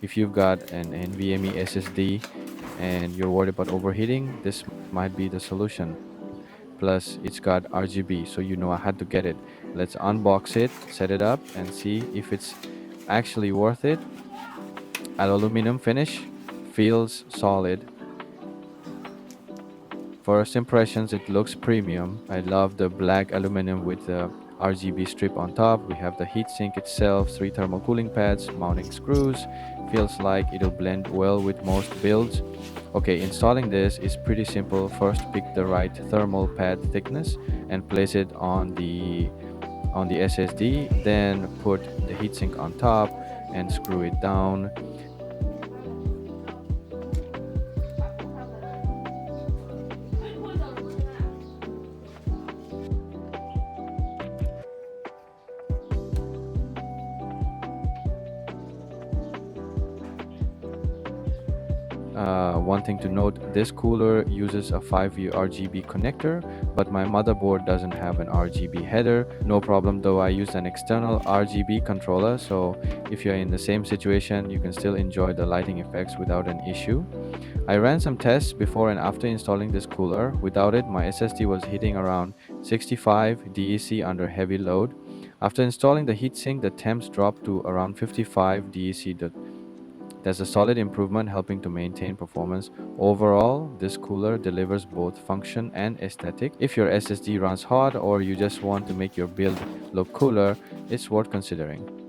If you've got an NVMe SSD and you're worried about overheating, this might be the solution. Plus, it's got RGB, so you know I had to get it. Let's unbox it, set it up, and see if it's actually worth it. Aluminum finish feels solid. First impressions, it looks premium. I love the black aluminum with the RGB strip on top. We have the heatsink itself, 3 thermal cooling pads, mounting screws. Feels like it'll blend well with most builds. Okay, installing this is pretty simple. First, pick the right thermal pad thickness and place it on the SSD. Then put the heatsink on top and screw it down. One thing to note, this cooler uses a 5-way RGB connector, but my motherboard doesn't have an RGB header. No problem though, I used an external RGB controller, so if you're in the same situation, you can still enjoy the lighting effects without an issue. I ran some tests before and after installing this cooler. Without it, my SSD was hitting around 65 DEC under heavy load. After installing the heatsink, the temps dropped to around 55 DEC. There's a solid improvement helping to maintain performance. Overall, this cooler delivers both function and aesthetic. If your SSD runs hot or you just want to make your build look cooler, it's worth considering.